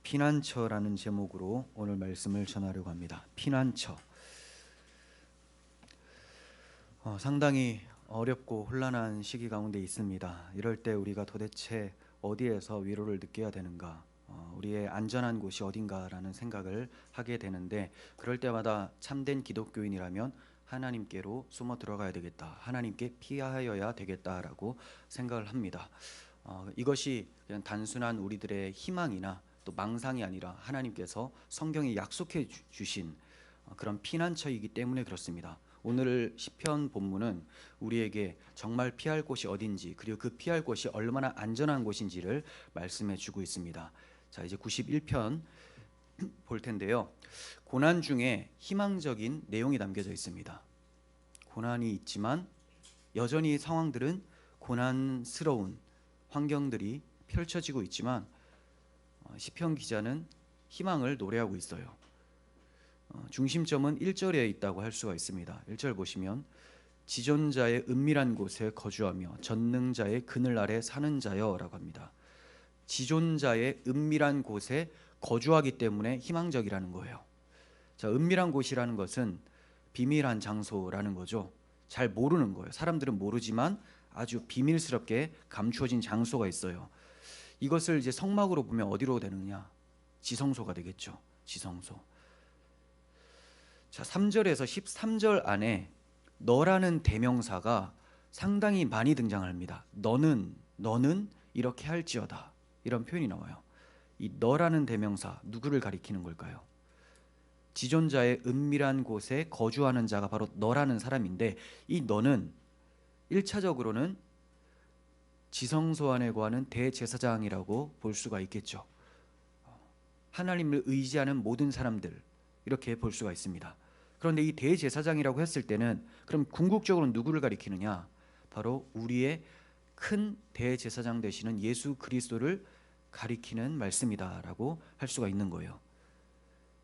피난처라는 제목으로 오늘 말씀을 전하려고 합니다. 피난처. 상당히 어렵고 혼란한 시기 가운데 있습니다. 이럴 때 우리가 도대체 어디에서 위로를 느껴야 되는가, 우리의 안전한 곳이 어딘가라는 생각을 하게 되는데, 그럴 때마다 참된 기독교인이라면 하나님께로 숨어 들어가야 되겠다, 하나님께 피하여야 되겠다라고 생각을 합니다. 이것이 그냥 단순한 우리들의 희망이나 또 망상이 아니라 하나님께서 성경에 약속해 주신 그런 피난처이기 때문에 그렇습니다. 오늘 시편 본문은 우리에게 정말 피할 곳이 어딘지, 그리고 그 피할 곳이 얼마나 안전한 곳인지를 말씀해 주고 있습니다. 자, 이제 91편 볼 텐데요. 고난 중에 희망적인 내용이 담겨져 있습니다. 고난이 있지만 여전히 상황들은 고난스러운 환경들이 펼쳐지고 있지만 시편 기자는 희망을 노래하고 있어요. 중심점은 1절에 있다고 할 수가 있습니다. 1절 보시면 지존자의 은밀한 곳에 거주하며 전능자의 그늘 아래 사는 자여 라고 합니다. 지존자의 은밀한 곳에 거주하기 때문에 희망적이라는 거예요. 자, 은밀한 곳이라는 것은 비밀한 장소라는 거죠. 잘 모르는 거예요. 사람들은 모르지만 아주 비밀스럽게 감추어진 장소가 있어요. 이것을 이제 성막으로 보면 어디로 되느냐? 지성소가 되겠죠. 지성소. 자, 3절에서 13절 안에 너라는 대명사가 상당히 많이 등장합니다. 너는 이렇게 할지어다, 이런 표현이 나와요. 이 너라는 대명사, 누구를 가리키는 걸까요? 지존자의 은밀한 곳에 거주하는 자가 바로 너라는 사람인데, 이 너는 1차적으로는 지성소 안에 거하는 대제사장이라고 볼 수가 있겠죠. 하나님을 의지하는 모든 사람들, 이렇게 볼 수가 있습니다. 그런데 이 대제사장이라고 했을 때는 그럼 궁극적으로 누구를 가리키느냐? 바로 우리의 큰 대제사장 되시는 예수 그리스도를 가리키는 말씀이다라고 할 수가 있는 거예요.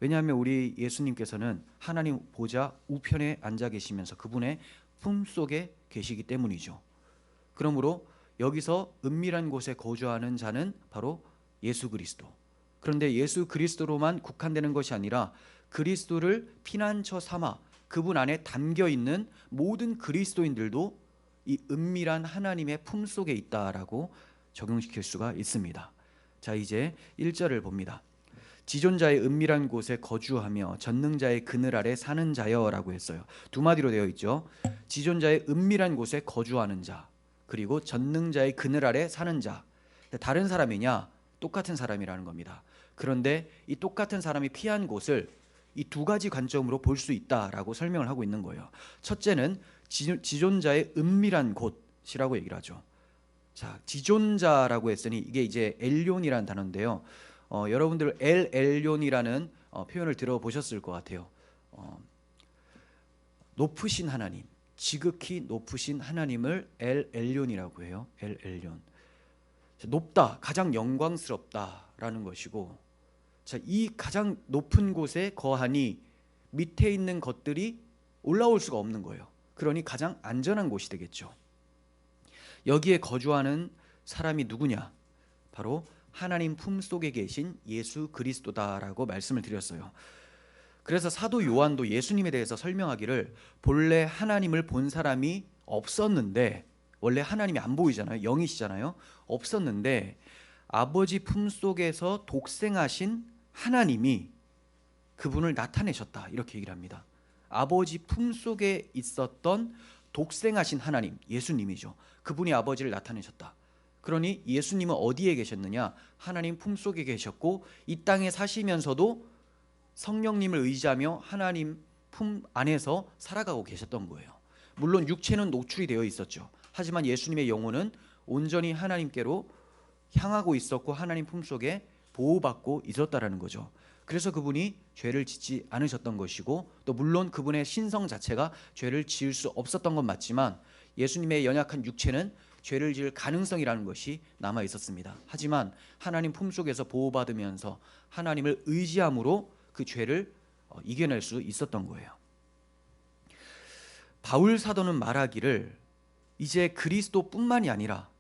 왜냐하면 우리 예수님께서는 하나님 보좌 우편에 앉아 계시면서 그분의 품속에 계시기 때문이죠. 그러므로 여기서 은밀한 곳에 거주하는 자는 바로 예수 그리스도. 그런데 예수 그리스도로만 국한되는 것이 아니라 그리스도를 피난처 삼아 그분 안에 담겨 있는 모든 그리스도인들도 이 은밀한 하나님의 품속에 있다라고 적용시킬 수가 있습니다. 자, 이제 1절을 봅니다. 지존자의 은밀한 곳에 거주하며 전능자의 그늘 아래 사는 자여라고 했어요. 두 마디로 되어 있죠. 지존자의 은밀한 곳에 거주하는 자, 그리고 전능자의 그늘 아래 사는 자. 다른 사람이냐? 똑같은 사람이라는 겁니다. 그런데 이 똑같은 사람이 피한 곳을 이 두 가지 관점으로 볼 수 있다라고 설명을 하고 있는 거예요. 첫째는 지존자의 은밀한 곳이라고 얘기를 하죠. 자, 지존자라고 했으니 이게 이제 엘론이라는 단어인데요. 여러분들 엘 엘론이라는 표현을 들어보셨을 것 같아요. 높으신 하나님, 지극히 높으신 하나님을 엘 엘론이라고 해요. 엘 엘론. 높다, 가장 영광스럽다라는 것이고, 자, 이 가장 높은 곳에 거하니 밑에 있는 것들이 올라올 수가 없는 거예요. 그러니 가장 안전한 곳이 되겠죠. 여기에 거주하는 사람이 누구냐? 바로 하나님 품속에 계신 예수 그리스도다라고 말씀을 드렸어요. 그래서 사도 요한도 예수님에 대해서 설명하기를 본래 하나님을 본 사람이 없었는데, 원래 하나님이 안 보이잖아요. 영이시잖아요. 없었는데 아버지 품속에서 독생하신 하나님이 그분을 나타내셨다, 이렇게 얘기를 합니다. 아버지 품속에 있었던 독생하신 하나님, 예수님이죠. 그분이 아버지를 나타내셨다. 그러니 예수님은 어디에 계셨느냐? 하나님 품속에 계셨고, 이 땅에 사시면서도 성령님을 의지하며 하나님 품 안에서 살아가고 계셨던 거예요. 물론 육체는 노출이 되어 있었죠. 하지만 예수님의 영혼은 온전히 하나님께로 향하고 있었고 하나님 품속에 보호받고 있었다라는 거죠. 그래서 그분이 죄를 짓지 않으셨던 것이고, 또 물론 그분의 신성 자체가 죄를 지을 수 없었던 건 맞지만 예수님의 연약한 육체는 죄를 지을 가능성이라는 것이 남아 있었습니다. 하지만 하나님 품속에서 보호받으면서 하나님을 의지함으로 그 죄를 이겨낼 수 있었던 거예요. 바울 사도는 말하기를 이제 그리스도뿐만이 아니라,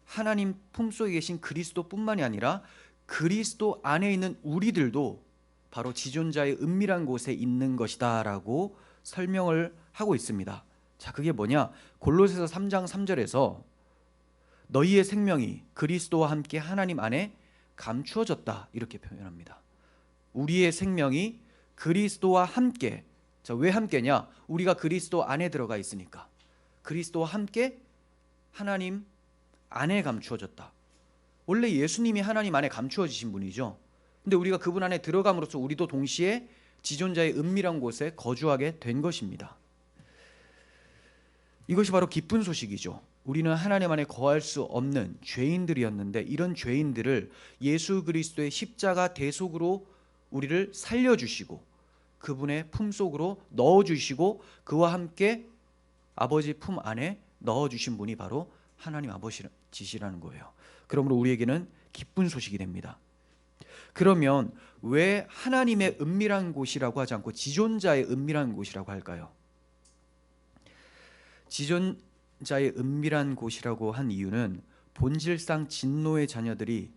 하나님 품속에 계신 그리스도뿐만이 아니라 그리스도 안에 있는 우리들도 바로 지존자의 은밀한 곳에 있는 것이다 라고 설명을 하고 있습니다. 자, 그게 뭐냐? 골로새서 3장 3절에서 너희의 생명이 그리스도와 함께 하나님 안에 감추어졌다 이렇게 표현합니다. 우리의 생명이 그리스도와 함께, 자, 왜 함께냐? 우리가 그리스도 안에 들어가 있으니까. 그리스도와 함께 하나님 안에 감추어졌다. 원래 예수님이 하나님 안에 감추어지신 분이죠. 근데 우리가 그분 안에 들어감으로써 우리도 동시에 지존자의 은밀한 곳에 거주하게 된 것입니다. 이것이 바로 기쁜 소식이죠. 우리는 하나님 안에 거할 수 없는 죄인들이었는데 이런 죄인들을 예수 그리스도의 십자가 대속으로 우리를 살려주시고 그분의 품속으로 넣어주시고 그와 함께 아버지 품 안에 넣어주신 분이 바로 하나님 아버지시라는 거예요. 그러므로 우리에게는 기쁜 소식이 됩니다. 그러면 왜 하나님의 은밀한 곳이라고 하지 않고 지존자의 은밀한 곳이라고 할까요? 지존자의 은밀한 곳이라고 한 이유는 본질상 진노의 자녀들이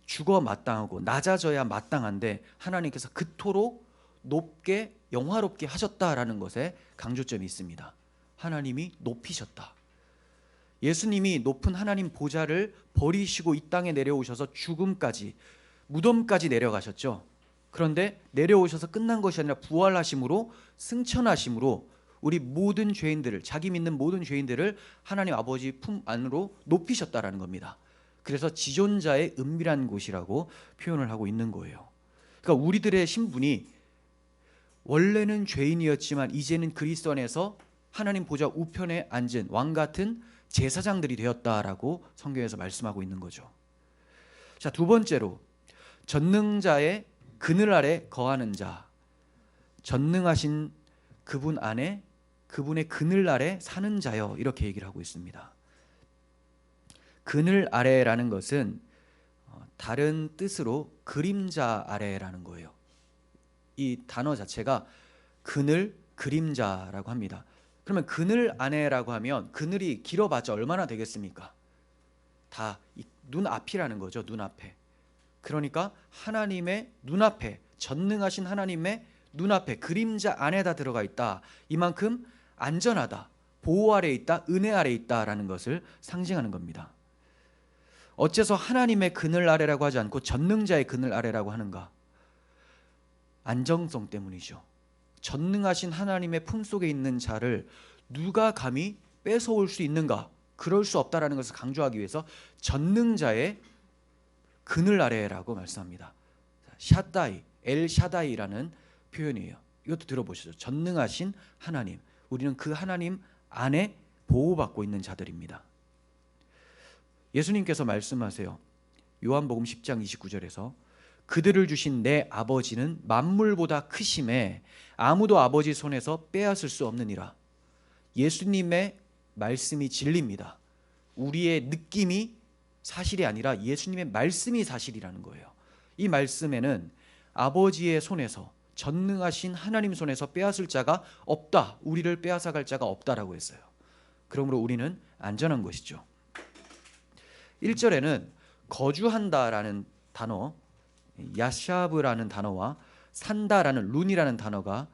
죽어 마땅하고 낮아져야 마땅한데 하나님께서 그토록 높게 영화롭게 하셨다라는 것에 강조점이 있습니다. 하나님이 높이셨다. 예수님이 높은 하나님 보좌를 버리시고 이 땅에 내려오셔서 죽음까지 무덤까지 내려가셨죠. 그런데 내려오셔서 끝난 것이 아니라 부활하심으로 승천하심으로 우리 모든 죄인들을, 자기 믿는 모든 죄인들을 하나님 아버지 품 안으로 높이셨다라는 겁니다. 그래서 지존자의 은밀한 곳이라고 표현을 하고 있는 거예요. 그러니까 우리들의 신분이 원래는 죄인이었지만 이제는 그리스도 안에서 하나님 보좌 우편에 앉은 왕 같은 제사장들이 되었다라고 성경에서 말씀하고 있는 거죠. 자, 두 번째로 전능자의 그늘 아래 거하는 자, 전능하신 그분 안에 그분의 그늘 아래 사는 자여 이렇게 얘기를 하고 있습니다. 그늘 아래라는 것은 다른 뜻으로 그림자 아래라는 거예요. 이 단어 자체가 그늘, 그림자라고 합니다. 그러면 그늘 안에라고 하면 그늘이 길어봤자 얼마나 되겠습니까? 다 눈앞이라는 거죠. 눈앞에. 그러니까 하나님의 눈앞에, 전능하신 하나님의 눈앞에 그림자 안에다 들어가 있다. 이만큼 안전하다, 보호 아래 있다, 은혜 아래 있다라는 것을 상징하는 겁니다. 어째서 하나님의 그늘 아래라고 하지 않고 전능자의 그늘 아래라고 하는가? 안정성 때문이죠. 전능하신 하나님의 품속에 있는 자를 누가 감히 뺏어올 수 있는가? 그럴 수 없다라는 것을 강조하기 위해서 전능자의 그늘 아래라고 말씀합니다. 샤다이, 엘 샤다이라는 표현이에요. 이것도 들어보시죠. 전능하신 하나님. 우리는 그 하나님 안에 보호받고 있는 자들입니다. 예수님께서 말씀하세요. 요한복음 10장 29절에서 그들을 주신 내 아버지는 만물보다 크심에 아무도 아버지 손에서 빼앗을 수 없느니라. 예수님의 말씀이 진리입니다. 우리의 느낌이 사실이 아니라 예수님의 말씀이 사실이라는 거예요. 이 말씀에는 아버지의 손에서, 전능하신 하나님 손에서 빼앗을 자가 없다, 우리를 빼앗아갈 자가 없다라고 했어요. 그러므로 우리는 안전한 것이죠. 1절에는 거주한다라는 단어, 야샤브라는 단어와 산다라는 룬이라는 단어가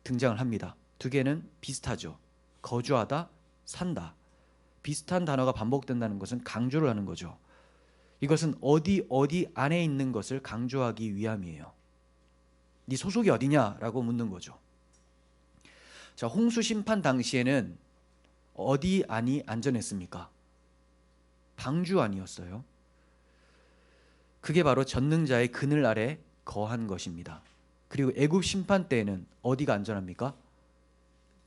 등장을 합니다. 두 개는 비슷하죠. 거주하다, 산다. 비슷한 단어가 반복된다는 것은 강조를 하는 거죠. 이것은 어디 안에 있는 것을 강조하기 위함이에요. 네 소속이 어디냐라고 묻는 거죠. 자, 홍수 심판 당시에는 어디 안이 안전했습니까? 방주 안이었어요. 그게 바로 전능자의 그늘 아래 거한 것입니다. 그리고 애굽 심판 때에는 어디가 안전합니까?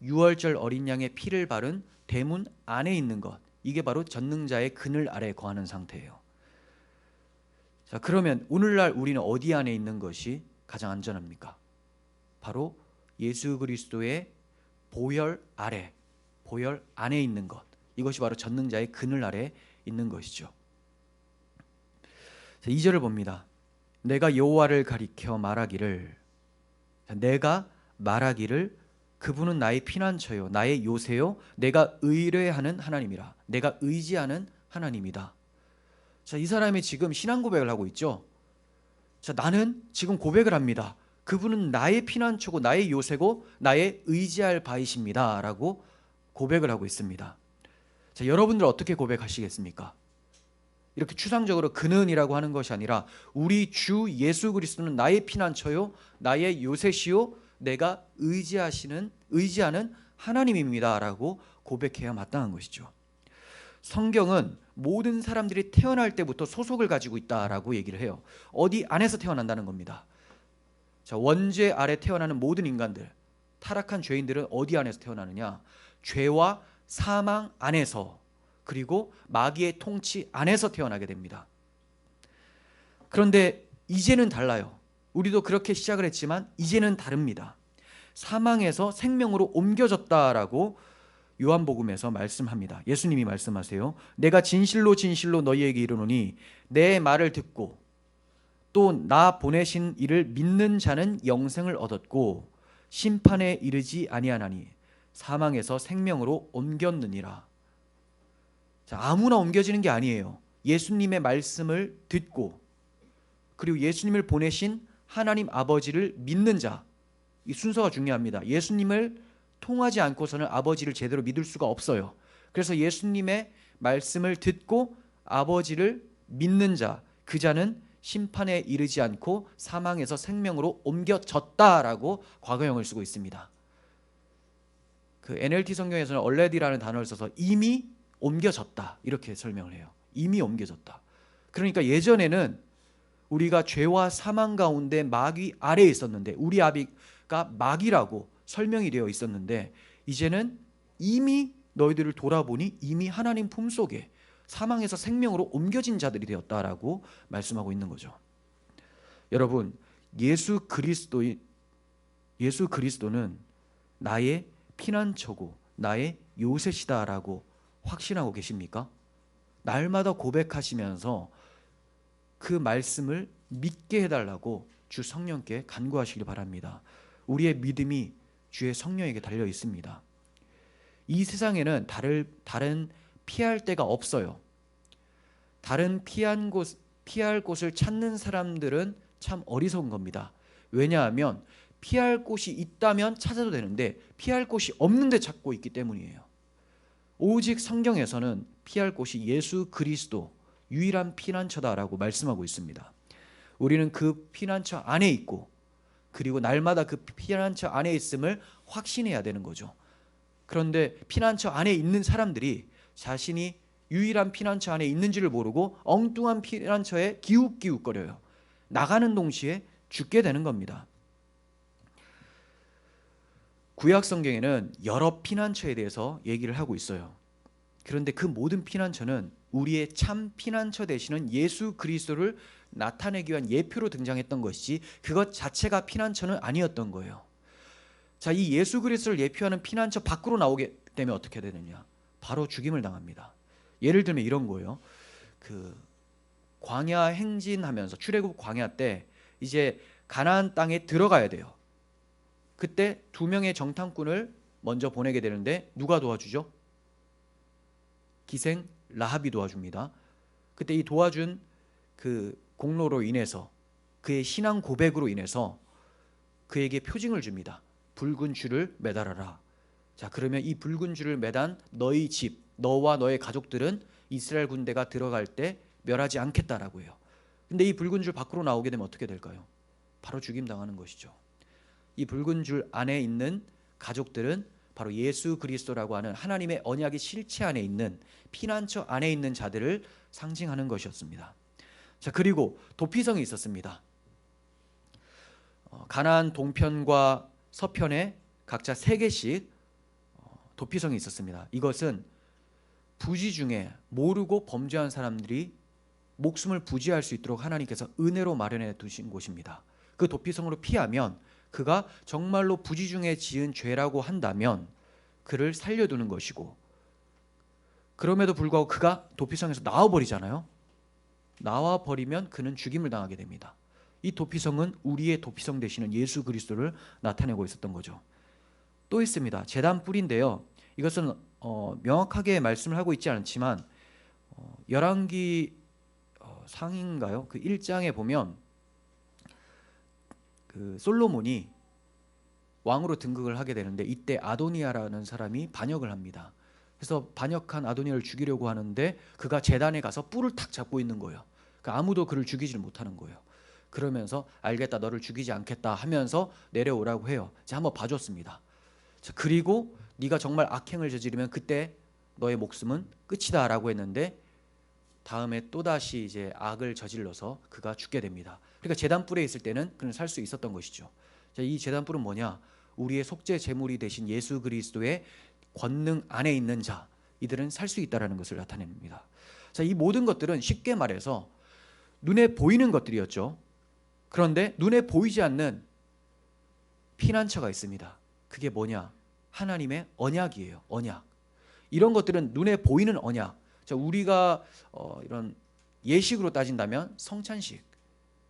유월절 어린 양의 피를 바른 대문 안에 있는 것, 이게 바로 전능자의 그늘 아래 거하는 상태예요. 자, 그러면 오늘날 우리는 어디 안에 있는 것이 가장 안전합니까? 바로 예수 그리스도의 보혈 아래, 보혈 안에 있는 것, 이것이 바로 전능자의 그늘 아래 있는 것이죠. 2절을 봅니다. 내가 여호와를 가리켜 말하기를, 내가 말하기를 그분은 나의 피난처요, 나의 요새요, 내가 의뢰하는 하나님이라. 내가 의지하는 하나님이다. 자, 이 사람이 지금 신앙 고백을 하고 있죠. 자, 나는 지금 고백을 합니다. 그분은 나의 피난처고 나의 요새고 나의 의지할 바이십니다 라고 고백을 하고 있습니다. 자, 여러분들 어떻게 고백하시겠습니까? 이렇게 추상적으로 그는이라고 하는 것이 아니라 우리 주 예수 그리스도는 나의 피난처요 나의 요새시요 내가 의지하는 하나님입니다 라고 고백해야 마땅한 것이죠. 성경은 모든 사람들이 태어날 때부터 소속을 가지고 있다라고 얘기를 해요. 어디 안에서 태어난다는 겁니다. 자, 원죄 아래 태어나는 모든 인간들, 타락한 죄인들은 어디 안에서 태어나느냐? 죄와 사망 안에서, 그리고 마귀의 통치 안에서 태어나게 됩니다. 그런데 이제는 달라요. 우리도 그렇게 시작을 했지만 이제는 다릅니다. 사망에서 생명으로 옮겨졌다라고 요한복음에서 말씀합니다. 예수님이 말씀하세요. 내가 진실로 진실로 너희에게 이르노니 내 말을 듣고 또 나 보내신 이를 믿는 자는 영생을 얻었고 심판에 이르지 아니하나니 사망에서 생명으로 옮겼느니라. 자, 아무나 옮겨지는 게 아니에요. 예수님의 말씀을 듣고 그리고 예수님을 보내신 하나님 아버지를 믿는 자, 이 순서가 중요합니다. 예수님을 통하지 않고서는 아버지를 제대로 믿을 수가 없어요. 그래서 예수님의 말씀을 듣고 아버지를 믿는 자, 그 자는 심판에 이르지 않고 사망에서 생명으로 옮겨졌다라고 과거형을 쓰고 있습니다. 그 NLT 성경에서는 already라는 단어를 써서 이미 옮겨졌다 이렇게 설명을 해요. 이미 옮겨졌다. 그러니까 예전에는 우리가 죄와 사망 가운데 마귀 아래에 있었는데 우리 아비가 마귀라고 설명이 되어 있었는데 이제는 이미 너희들을 돌아보니 이미 하나님 품속에 사망에서 생명으로 옮겨진 자들이 되었다라고 말씀하고 있는 거죠. 여러분, 예수 그리스도는 나의 피난처고 나의 요새시다라고 확신하고 계십니까? 날마다 고백하시면서 그 말씀을 믿게 해달라고 주 성령께 간구하시길 바랍니다. 우리의 믿음이 주의 성령에게 달려 있습니다. 이 세상에는 다른 피할 데가 없어요. 다른 피할 곳을 찾는 사람들은 참 어리석은 겁니다. 왜냐하면 피할 곳이 있다면 찾아도 되는데 피할 곳이 없는데 찾고 있기 때문이에요. 오직 성경에서는 피할 곳이 예수 그리스도 유일한 피난처다라고 말씀하고 있습니다. 우리는 그 피난처 안에 있고 그리고 날마다 그 피난처 안에 있음을 확신해야 되는 거죠. 그런데 피난처 안에 있는 사람들이 자신이 유일한 피난처 안에 있는지를 모르고 엉뚱한 피난처에 기웃기웃거려요. 나가는 동시에 죽게 되는 겁니다. 구약 성경에는 여러 피난처에 대해서 얘기를 하고 있어요. 그런데 그 모든 피난처는 우리의 참 피난처 되시는 예수 그리스도를 나타내기 위한 예표로 등장했던 것이지 그것 자체가 피난처는 아니었던 거예요. 자, 이 예수 그리스도를 예표하는 피난처 밖으로 나오게 되면 어떻게 되느냐? 바로 죽임을 당합니다. 예를 들면 이런 거예요. 그 광야 행진하면서 출애굽 광야 때 이제 가나안 땅에 들어가야 돼요. 그때 두 명의 정탐꾼을 먼저 보내게 되는데 누가 도와주죠? 기생 라합이 도와줍니다. 그때 이 도와준 그 공로로 인해서 그의 신앙 고백으로 인해서 그에게 표징을 줍니다. 붉은 줄을 매달아라. 자, 그러면 이 붉은 줄을 매단 너희 집, 너와 너의 가족들은 이스라엘 군대가 들어갈 때 멸하지 않겠다라고 해요. 근데 이 붉은 줄 밖으로 나오게 되면 어떻게 될까요? 바로 죽임 당하는 것이죠. 이 붉은 줄 안에 있는 가족들은 바로 예수 그리스도라고 하는 하나님의 언약의 실체 안에 있는 피난처 안에 있는 자들을 상징하는 것이었습니다. 자, 그리고 도피성이 있었습니다. 가나안 동편과 서편에 각자 3개씩 도피성이 있었습니다. 이것은 부지 중에 모르고 범죄한 사람들이 목숨을 부지할 수 있도록 하나님께서 은혜로 마련해 두신 곳입니다. 그 도피성으로 피하면 그가 정말로 부지 중에 지은 죄라고 한다면 그를 살려두는 것이고, 그럼에도 불구하고 그가 도피성에서 나와버리잖아요. 나와버리면 그는 죽임을 당하게 됩니다. 이 도피성은 우리의 도피성 되시는 예수 그리스도를 나타내고 있었던 거죠. 또 있습니다. 제단 뿔인데요. 이것은 명확하게 말씀을 하고 있지 않지만 열왕기 상인가요? 그 1장에 보면 그 솔로몬이 왕으로 등극을 하게 되는데 이때 아도니아라는 사람이 반역을 합니다. 그래서 반역한 아도니아를 죽이려고 하는데 그가 제단에 가서 뿔을 탁 잡고 있는 거예요. 그러니까 아무도 그를 죽이지를 못하는 거예요. 그러면서 알겠다, 너를 죽이지 않겠다 하면서 내려오라고 해요. 자, 한번 봐줬습니다. 자, 그리고 네가 정말 악행을 저지르면 그때 너의 목숨은 끝이다 라고 했는데 다음에 또다시 이제 악을 저질러서 그가 죽게 됩니다. 그러니까 제단불에 있을 때는 그는 살 수 있었던 것이죠. 자, 이 제단불은 뭐냐? 우리의 속죄 제물이 되신 예수 그리스도의 권능 안에 있는 자, 이들은 살 수 있다라는 것을 나타냅니다. 자, 이 모든 것들은 쉽게 말해서 눈에 보이는 것들이었죠. 그런데 눈에 보이지 않는 피난처가 있습니다. 그게 뭐냐? 하나님의 언약이에요. 언약. 이런 것들은 눈에 보이는 언약. 자, 우리가 이런 예식으로 따진다면 성찬식,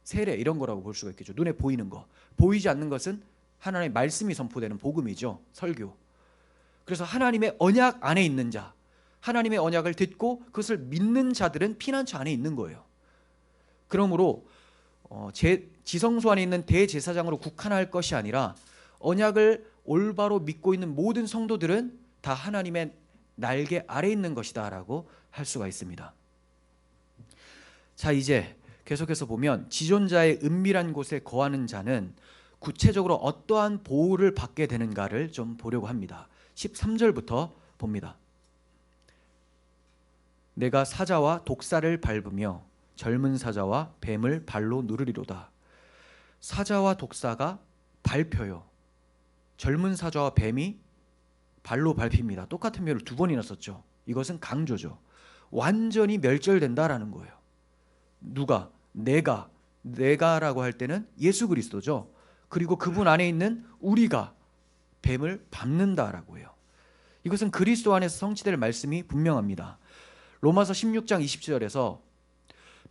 세례 이런 거라고 볼 수가 있겠죠. 눈에 보이는 거. 보이지 않는 것은 하나님의 말씀이 선포되는 복음이죠. 설교. 그래서 하나님의 언약 안에 있는 자, 하나님의 언약을 듣고 그것을 믿는 자들은 피난처 안에 있는 거예요. 그러므로 지성소 안에 있는 대제사장으로 국한할 것이 아니라 언약을 올바로 믿고 있는 모든 성도들은 다 하나님의 날개 아래 있는 것이다 라고 할 수가 있습니다. 자, 이제 계속해서 보면 지존자의 은밀한 곳에 거하는 자는 구체적으로 어떠한 보호를 받게 되는가를 좀 보려고 합니다. 13절부터 봅니다. 내가 사자와 독사를 밟으며 젊은 사자와 뱀을 발로 누르리로다. 사자와 독사가 밟혀요. 젊은 사자와 뱀이 발로 밟힙니다. 똑같은 표현을 두 번이나 썼죠. 이것은 강조죠. 완전히 멸절된다라는 거예요. 누가? 내가라고 할 때는 예수 그리스도죠. 그리고 그분 안에 있는 우리가 뱀을 밟는다라고 해요. 이것은 그리스도 안에서 성취될 말씀이 분명합니다. 로마서 16장 20절에서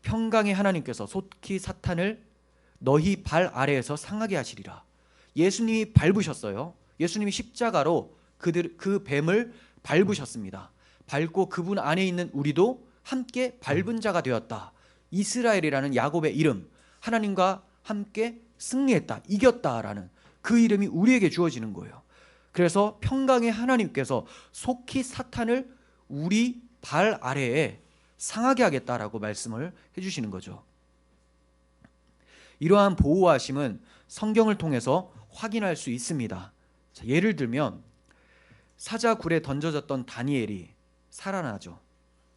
평강의 하나님께서 속히 사탄을 너희 발 아래에서 상하게 하시리라. 예수님이 밟으셨어요. 예수님이 십자가로 그 뱀을 밟으셨습니다. 밟고 그분 안에 있는 우리도 함께 밟은 자가 되었다. 이스라엘이라는 야곱의 이름, 하나님과 함께 승리했다, 이겼다라는 그 이름이 우리에게 주어지는 거예요. 그래서 평강의 하나님께서 속히 사탄을 우리 발 아래에 상하게 하겠다라고 말씀을 해주시는 거죠. 이러한 보호하심은 성경을 통해서 확인할 수 있습니다. 자, 예를 들면 사자굴에 던져졌던 다니엘이 살아나죠.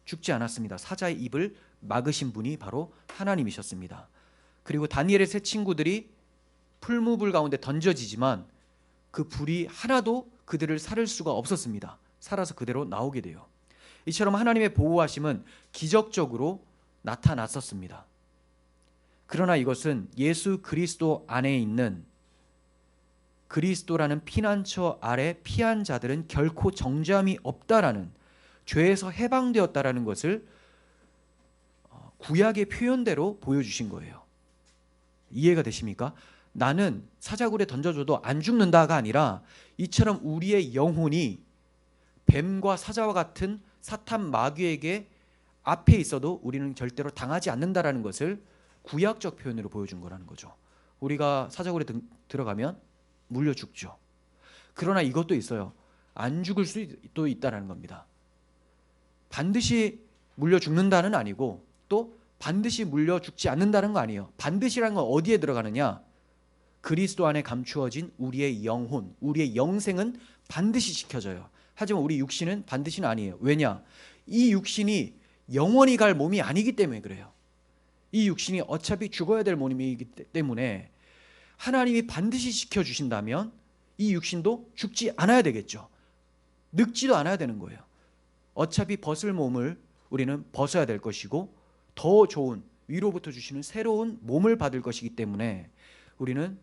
죽지 않았습니다. 사자의 입을 막으신 분이 바로 하나님이셨습니다. 그리고 다니엘의 세 친구들이 풀무불 가운데 던져지지만 그 불이 하나도 그들을 살릴 수가 없었습니다. 살아서 그대로 나오게 돼요. 이처럼 하나님의 보호하심은 기적적으로 나타났었습니다. 그러나 이것은 예수 그리스도 안에 있는 그리스도라는 피난처 아래 피한 자들은 결코 정죄함이 없다라는, 죄에서 해방되었다라는 것을 구약의 표현대로 보여주신 거예요. 이해가 되십니까? 나는 사자굴에 던져줘도 안 죽는다가 아니라 이처럼 우리의 영혼이 뱀과 사자와 같은 사탄 마귀에게 앞에 있어도 우리는 절대로 당하지 않는다라는 것을 구약적 표현으로 보여준 거라는 거죠. 우리가 사자굴에 들어가면 물려 죽죠. 그러나 이것도 있어요. 안 죽을 수도 있다는 겁니다. 반드시 물려 죽는다는 아니고 또 반드시 물려 죽지 않는다는 거 아니에요. 반드시라는 건 어디에 들어가느냐? 그리스도 안에 감추어진 우리의 영혼, 우리의 영생은 반드시 지켜져요. 하지만 우리 육신은 반드시는 아니에요. 왜냐? 이 육신이 영원히 갈 몸이 아니기 때문에 그래요. 이 육신이 어차피 죽어야 될 몸이기 때문에 하나님이 반드시 지켜주신다면 이 육신도 죽지 않아야 되겠죠. 늙지도 않아야 되는 거예요. 어차피 벗을 몸을 우리는 벗어야 될 것이고 더 좋은 위로부터 주시는 새로운 몸을 받을 것이기 때문에 우리는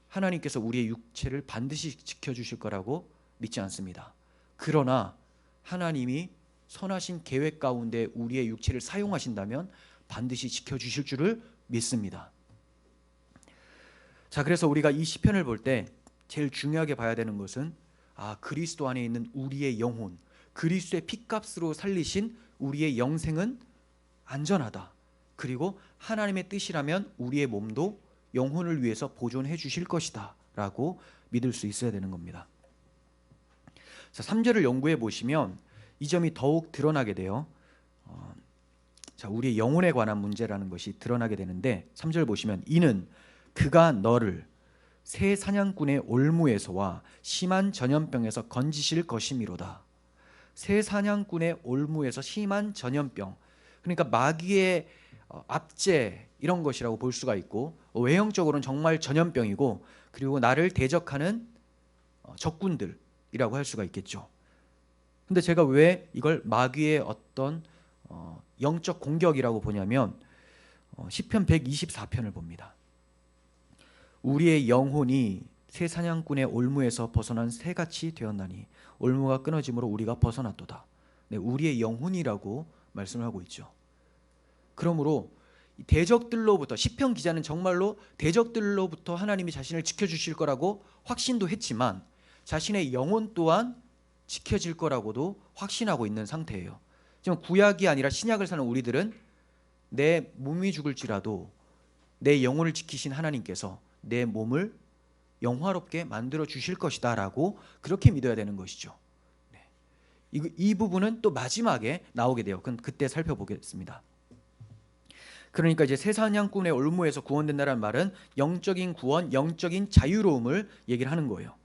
하나님께서 우리의 육체를 반드시 지켜주실 거라고 믿지 않습니다. 그러나 하나님이 선하신 계획 가운데 우리의 육체를 사용하신다면 반드시 지켜주실 줄을 믿습니다. 자, 그래서 우리가 이 시편을 볼 때 제일 중요하게 봐야 되는 것은 그리스도 안에 있는 우리의 영혼, 그리스도의 피값으로 살리신 우리의 영생은 안전하다. 그리고 하나님의 뜻이라면 우리의 몸도 영혼을 위해서 보존해 주실 것이다 라고 믿을 수 있어야 되는 겁니다. 자, 3절을 연구해 보시면 이 점이 더욱 드러나게 돼요. 자, 우리의 영혼에 관한 문제라는 것이 드러나게 되는데 3절 보시면 이는 그가 너를 새 사냥꾼의 올무에서와 심한 전염병에서 건지실 것이미로다. 새 사냥꾼의 올무에서 심한 전염병, 그러니까 마귀의 압제 이런 것이라고 볼 수가 있고, 외형적으로는 정말 전염병이고, 그리고 나를 대적하는 적군들이라고 할 수가 있겠죠. 근데 제가 왜 이걸 마귀의 어떤 영적 공격이라고 보냐면 시편 124편을 봅니다. 우리의 영혼이 새 사냥꾼의 올무에서 벗어난 새같이 되었나니 올무가 끊어짐으로 우리가 벗어났도다. 네, 우리의 영혼이라고 말씀을 하고 있죠. 그러므로 대적들로부터, 시편 기자는 정말로 대적들로부터 하나님이 자신을 지켜주실 거라고 확신도 했지만 자신의 영혼 또한 지켜질 거라고도 확신하고 있는 상태예요. 지금 구약이 아니라 신약을 사는 우리들은 내 몸이 죽을지라도 내 영혼을 지키신 하나님께서 내 몸을 영화롭게 만들어 주실 것이다 라고 그렇게 믿어야 되는 것이죠. 네. 이 부분은 또 마지막에 나오게 돼요. 그때 살펴보겠습니다. 그러니까 이제 새 사냥꾼의 올무에서 구원된다는 말은 영적인 구원, 영적인 자유로움을 얘기를 하는 거예요.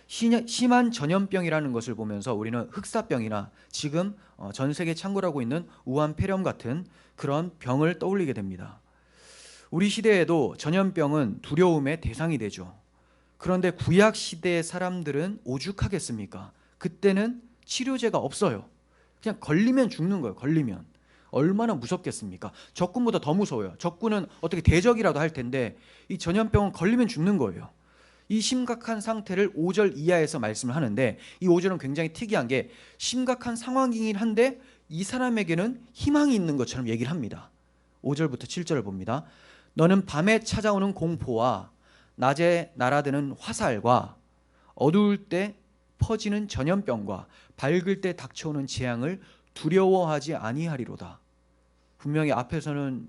심한 전염병이라는 것을 보면서 우리는 흑사병이나 지금 전 세계 창궐하고 있는 우한 폐렴 같은 그런 병을 떠올리게 됩니다. 우리 시대에도 전염병은 두려움의 대상이 되죠. 그런데 구약 시대의 사람들은 오죽하겠습니까? 그때는 치료제가 없어요. 그냥 걸리면 죽는 거예요. 걸리면. 얼마나 무섭겠습니까? 적군보다 더 무서워요. 적군은 어떻게 대적이라도 할 텐데 이 전염병은 걸리면 죽는 거예요. 이 심각한 상태를 5절 이하에서 말씀을 하는데, 이 5절은 굉장히 특이한 게 심각한 상황이긴 한데 이 사람에게는 희망이 있는 것처럼 얘기를 합니다. 5절부터 7절을 봅니다. 너는 밤에 찾아오는 공포와 낮에 날아드는 화살과 어두울 때 퍼지는 전염병과 밝을 때 닥쳐오는 재앙을 두려워하지 아니하리로다. 분명히 앞에서는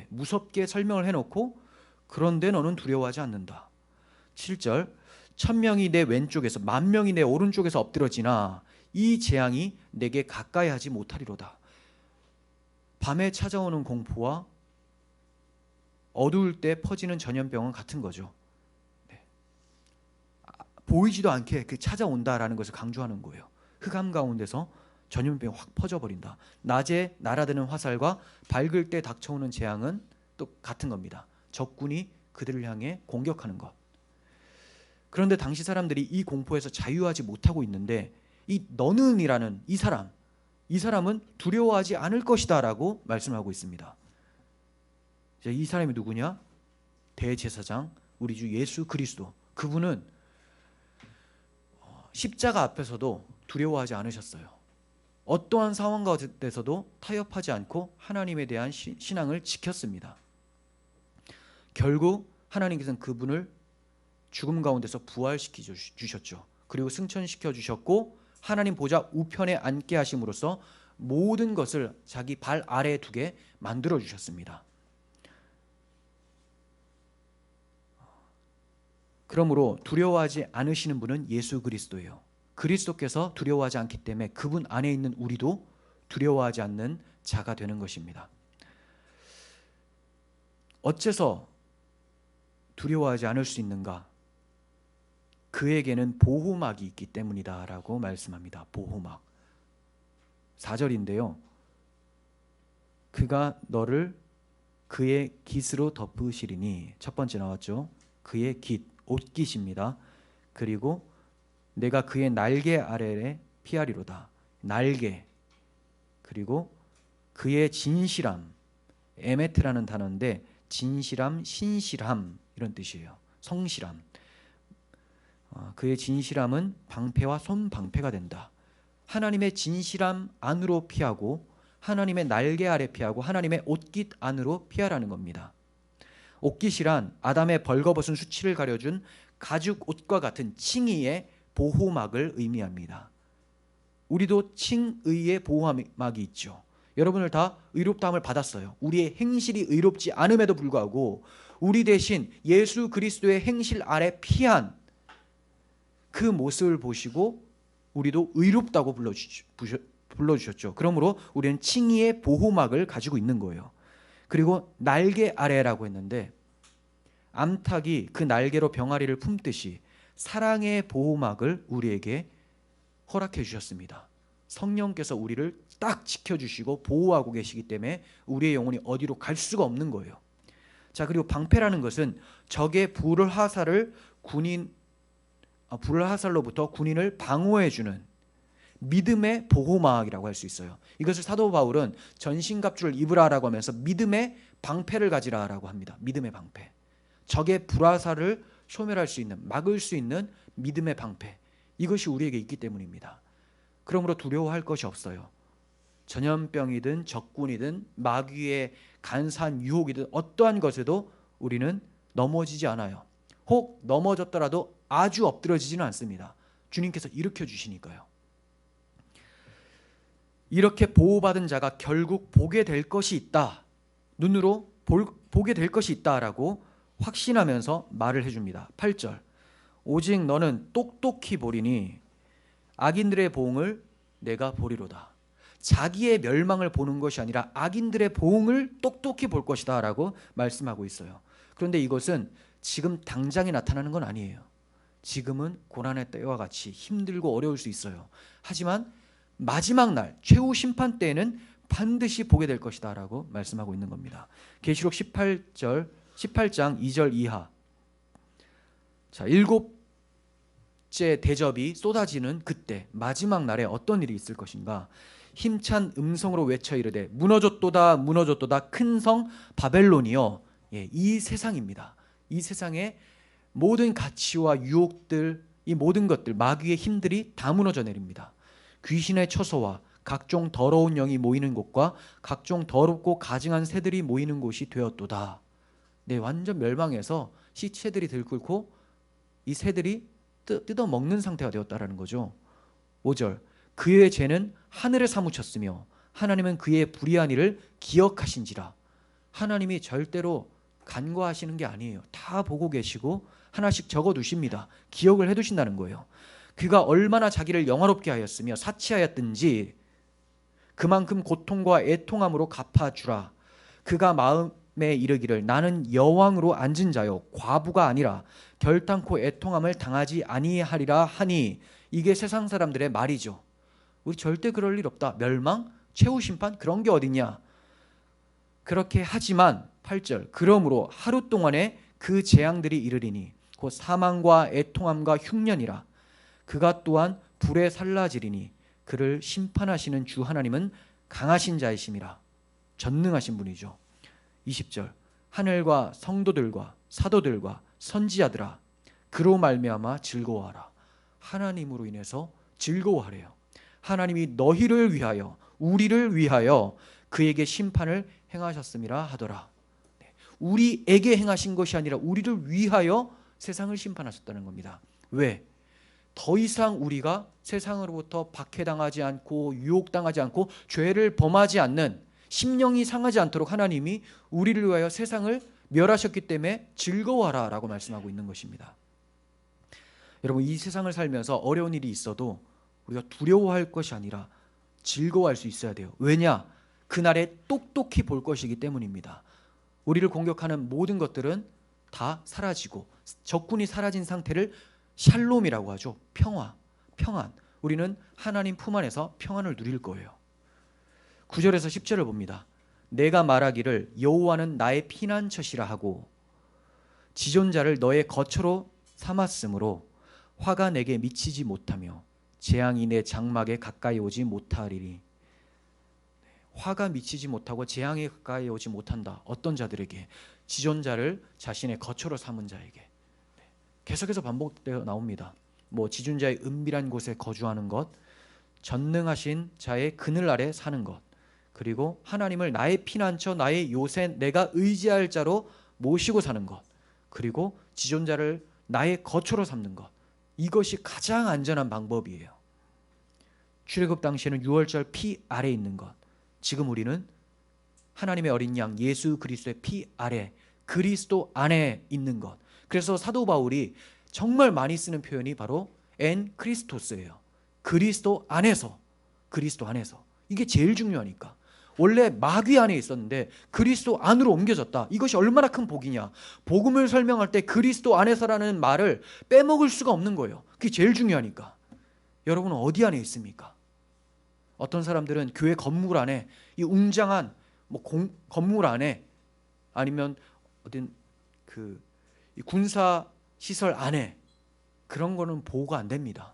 무섭게 설명을 해놓고 그런데 너는 두려워하지 않는다. 7절 1000명이 내 왼쪽에서 10,000명이 내 오른쪽에서 엎드러지나 이 재앙이 내게 가까이 하지 못하리로다. 밤에 찾아오는 공포와 어두울 때 퍼지는 전염병은 같은 거죠. 네. 보이지도 않게 그 찾아온다라는 것을 강조하는 거예요. 흑암 가운데서 전염병이 확 퍼져버린다. 낮에 날아드는 화살과 밝을 때 닥쳐오는 재앙은 또 같은 겁니다. 적군이 그들을 향해 공격하는 것. 그런데 당시 사람들이 이 공포에서 자유하지 못하고 있는데 이 너는이라는 이 사람은 두려워하지 않을 것이다 라고 말씀하고 있습니다. 이 사람이 누구냐? 대제사장 우리 주 예수 그리스도. 그분은 십자가 앞에서도 두려워하지 않으셨어요. 어떠한 상황 가운데서도 타협하지 않고 하나님에 대한 신앙을 지켰습니다. 결국 하나님께서는 그분을 죽음 가운데서 부활시켜 주셨죠. 그리고 승천시켜 주셨고 하나님 보좌 우편에 앉게 하심으로써 모든 것을 자기 발 아래에 두게 만들어 주셨습니다. 그러므로 두려워하지 않으시는 분은 예수 그리스도예요. 그리스도께서 두려워하지 않기 때문에 그분 안에 있는 우리도 두려워하지 않는 자가 되는 것입니다. 어째서 두려워하지 않을 수 있는가? 그에게는 보호막이 있기 때문이다 라고 말씀합니다. 보호막 4절인데요. 그가 너를 그의 깃으로 덮으시리니, 첫 번째 나왔죠. 그의 깃, 옷깃입니다. 그리고 내가 그의 날개 아래에 피하리로다. 날개. 그리고 그의 진실함, 에메트라는 단어인데 진실함, 신실함 이런 뜻이에요. 성실함. 그의 진실함은 방패와 손방패가 된다. 하나님의 진실함 안으로 피하고 하나님의 날개 아래 피하고 하나님의 옷깃 안으로 피하라는 겁니다. 옷깃이란 아담의 벌거벗은 수치를 가려준 가죽 옷과 같은 칭의의 보호막을 의미합니다. 우리도 칭의의 보호막이 있죠. 여러분을 다 의롭다함을 받았어요. 우리의 행실이 의롭지 않음에도 불구하고 우리 대신 예수 그리스도의 행실 아래 피한 그 모습을 보시고 우리도 의롭다고 불러주셨죠. 그러므로 우리는 칭의의 보호막을 가지고 있는 거예요. 그리고 날개 아래라고 했는데 암탉이 그 날개로 병아리를 품듯이 사랑의 보호막을 우리에게 허락해 주셨습니다. 성령께서 우리를 딱 지켜주시고 보호하고 계시기 때문에 우리의 영혼이 어디로 갈 수가 없는 거예요. 자, 그리고 방패라는 것은 적의 불화살로부터 군인을 방어해주는 믿음의 보호막이라고 할 수 있어요. 이것을 사도 바울은 전신갑주를 입으라라고 하면서 믿음의 방패를 가지라라고 합니다. 믿음의 방패. 적의 불화살을 소멸할 수 있는, 막을 수 있는 믿음의 방패. 이것이 우리에게 있기 때문입니다. 그러므로 두려워할 것이 없어요. 전염병이든 적군이든 마귀의 간사한 유혹이든 어떠한 것에도 우리는 넘어지지 않아요. 혹 넘어졌더라도 아주 엎드러지지는 않습니다. 주님께서 일으켜 주시니까요. 이렇게 보호받은 자가 결국 보게 될 것이 있다. 눈으로 보게 될 것이 있다라고 확신하면서 말을 해줍니다. 8절. 오직 너는 똑똑히 보리니 악인들의 보응을 내가 보리로다. 자기의 멸망을 보는 것이 아니라 악인들의 보응을 똑똑히 볼 것이다 라고 말씀하고 있어요. 그런데 이것은 지금 당장에 나타나는 건 아니에요. 지금은 고난의 때와 같이 힘들고 어려울 수 있어요. 하지만 마지막 날 최후 심판 때에는 반드시 보게 될 것이다 라고 말씀하고 있는 겁니다. 계시록 18장 2절 이하. 자, 일곱째 대접이 쏟아지는 그때 마지막 날에 어떤 일이 있을 것인가? 힘찬 음성으로 외쳐 이르되 무너졌도다 무너졌도다 큰 성 바벨론이여. 이 세상입니다. 이 세상의 모든 가치와 유혹들, 이 모든 것들, 마귀의 힘들이 다 무너져 내립니다. 귀신의 처소와 각종 더러운 영이 모이는 곳과 각종 더럽고 가증한 새들이 모이는 곳이 되었도다. 완전 멸망해서 시체들이 들끓고 이 새들이 뜯어 먹는 상태가 되었다라는 거죠. 5절. 그의 죄는 하늘에 사무쳤으며 하나님은 그의 불의한 일을 기억하신지라. 하나님이 절대로 간과하시는 게 아니에요. 다 보고 계시고 하나씩 적어두십니다. 기억을 해두신다는 거예요. 그가 얼마나 자기를 영화롭게 하였으며 사치하였든지 그만큼 고통과 애통함으로 갚아주라. 그가 마음에 이르기를 나는 여왕으로 앉은 자요 과부가 아니라 결탄코 애통함을 당하지 아니하리라 하니. 이게 세상 사람들의 말이죠. 우리 절대 그럴 일 없다. 멸망, 최후 심판 그런 게 어딨냐. 그렇게 하지만 8절. 그러므로 하루 동안에 그 재앙들이 이르리니 곧 사망과 애통함과 흉년이라. 그가 또한 불에 살라지리니 그를 심판하시는 주 하나님은 강하신 자이심이라. 전능하신 분이죠. 20절. 하늘과 성도들과 사도들과 선지자들아 그로 말미암아 즐거워하라. 하나님으로 인해서 즐거워하래요. 하나님이 너희를 위하여 우리를 위하여 그에게 심판을 행하셨음이라 하더라. 우리에게 행하신 것이 아니라 우리를 위하여 세상을 심판하셨다는 겁니다. 왜? 더 이상 우리가 세상으로부터 박해당하지 않고 유혹당하지 않고 죄를 범하지 않는, 심령이 상하지 않도록 하나님이 우리를 위하여 세상을 멸하셨기 때문에 즐거워하라 라고 말씀하고 있는 것입니다. 여러분, 이 세상을 살면서 어려운 일이 있어도 우리가 두려워할 것이 아니라 즐거워할 수 있어야 돼요. 왜냐? 그날에 똑똑히 볼 것이기 때문입니다. 우리를 공격하는 모든 것들은 다 사라지고 적군이 사라진 상태를 샬롬이라고 하죠. 평안. 우리는 하나님 품 안에서 평안을 누릴 거예요. 9절에서 10절을 봅니다. 내가 말하기를 여호와는 나의 피난처시라 하고 지존자를 너의 거처로 삼았으므로 화가 내게 미치지 못하며 재앙이 내 장막에 가까이 오지 못하리니. 화가 미치지 못하고 재앙이 가까이 오지 못한다. 어떤 자들에게? 지존자를 자신의 거처로 삼은 자에게. 계속해서 반복되어 나옵니다. 지존자의 은밀한 곳에 거주하는 것, 전능하신 자의 그늘 아래 사는 것, 그리고 하나님을 나의 피난처, 나의 요새, 내가 의지할 자로 모시고 사는 것, 그리고 지존자를 나의 거처로 삼는 것. 이것이 가장 안전한 방법이에요. 출애굽 당시에는 유월절 피 아래 있는 것, 지금 우리는 하나님의 어린 양 예수 그리스도의 피 아래 그리스도 안에 있는 것. 그래서 사도 바울이 정말 많이 쓰는 표현이 바로 엔 크리스토스예요. 그리스도 안에서. 그리스도 안에서. 이게 제일 중요하니까. 원래 마귀 안에 있었는데 그리스도 안으로 옮겨졌다. 이것이 얼마나 큰 복이냐. 복음을 설명할 때 그리스도 안에서라는 말을 빼먹을 수가 없는 거예요. 그게 제일 중요하니까. 여러분은 어디 안에 있습니까? 어떤 사람들은 교회 건물 안에, 이 웅장한 건물 안에, 아니면 어딘 이 군사 시설 안에, 그런 거는 보호가 안 됩니다.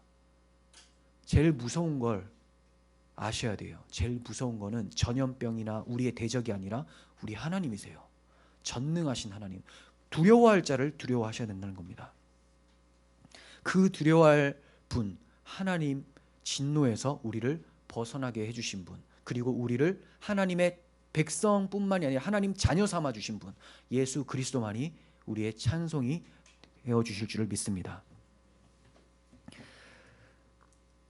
제일 무서운 걸 아셔야 돼요. 제일 무서운 거는 전염병이나 우리의 대적이 아니라 우리 하나님이세요. 전능하신 하나님. 두려워할 자를 두려워하셔야 된다는 겁니다. 그 두려워할 분, 하나님 진노에서 우리를 벗어나게 해주신 분, 그리고 우리를 하나님의 백성뿐만이 아니라 하나님 자녀 삼아 주신 분, 예수 그리스도만이 우리의 찬송이 되어 주실 줄을 믿습니다.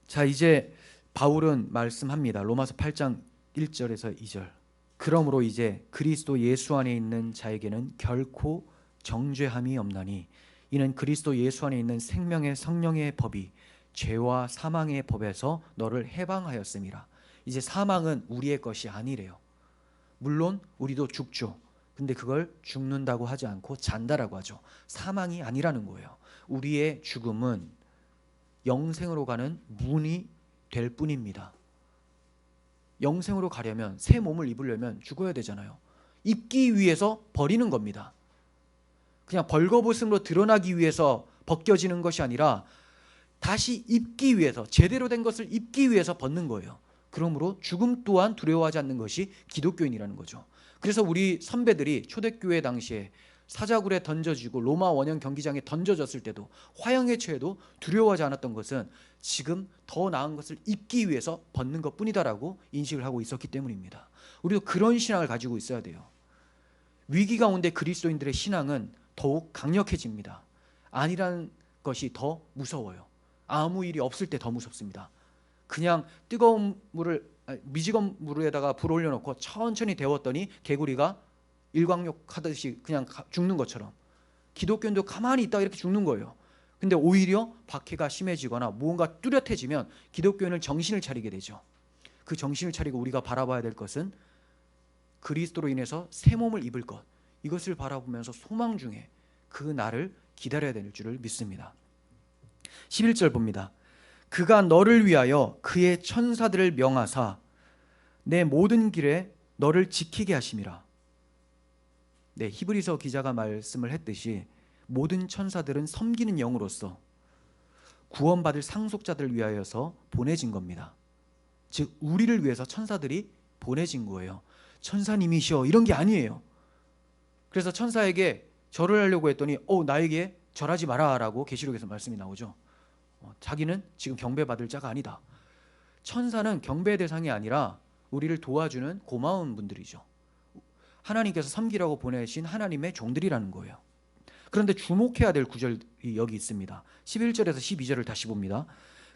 자, 이제 바울은 말씀합니다. 로마서 8장 1절에서 2절. 그러므로 이제 그리스도 예수 안에 있는 자에게는 결코 정죄함이 없나니 이는 그리스도 예수 안에 있는 생명의 성령의 법이 죄와 사망의 법에서 너를 해방하였음이라. 이제 사망은 우리의 것이 아니래요. 물론 우리도 죽죠. 근데 그걸 죽는다고 하지 않고 잔다라고 하죠. 사망이 아니라는 거예요. 우리의 죽음은 영생으로 가는 문이 될 뿐입니다. 영생으로 가려면, 새 몸을 입으려면 죽어야 되잖아요. 입기 위해서 버리는 겁니다. 그냥 벌거벗음으로 드러나기 위해서 벗겨지는 것이 아니라 다시 입기 위해서, 제대로 된 것을 입기 위해서 벗는 거예요. 그러므로 죽음 또한 두려워하지 않는 것이 기독교인이라는 거죠. 그래서 우리 선배들이 초대교회 당시에 사자굴에 던져지고 로마 원형 경기장에 던져졌을 때도, 화형에 처해도 두려워하지 않았던 것은 지금 더 나은 것을 입기 위해서 벗는 것뿐이다라고 인식을 하고 있었기 때문입니다. 우리도 그런 신앙을 가지고 있어야 돼요. 위기 가운데 그리스도인들의 신앙은 더욱 강력해집니다. 아니라는 것이 더 무서워요. 아무 일이 없을 때 더 무섭습니다. 그냥 뜨거운 물을, 미지건 물에다가 불 올려놓고 천천히 데웠더니 개구리가 일광욕 하듯이 그냥 죽는 것처럼, 기독교인도 가만히 있다가 이렇게 죽는 거예요. 근데 오히려 박해가 심해지거나 무언가 뚜렷해지면 기독교인은 정신을 차리게 되죠. 그 정신을 차리고 우리가 바라봐야 될 것은 그리스도로 인해서 새 몸을 입을 것, 이것을 바라보면서 소망 중에 그 날을 기다려야 될 줄을 믿습니다. 11절 봅니다. 그가 너를 위하여 그의 천사들을 명하사 내 모든 길에 너를 지키게 하심이라. 네, 히브리서 기자가 말씀을 했듯이 모든 천사들은 섬기는 영으로서 구원받을 상속자들을 위하여서 보내진 겁니다. 즉 우리를 위해서 천사들이 보내진 거예요. 천사님이시여 이런 게 아니에요. 그래서 천사에게 절을 하려고 했더니 나에게 절하지 마라 라고 계시록에서 말씀이 나오죠. 자기는 지금 경배받을 자가 아니다. 천사는 경배의 대상이 아니라 우리를 도와주는 고마운 분들이죠. 하나님께서 섬기라고 보내신 하나님의 종들이라는 거예요. 그런데 주목해야 될 구절이 여기 있습니다. 11절에서 12절을 다시 봅니다.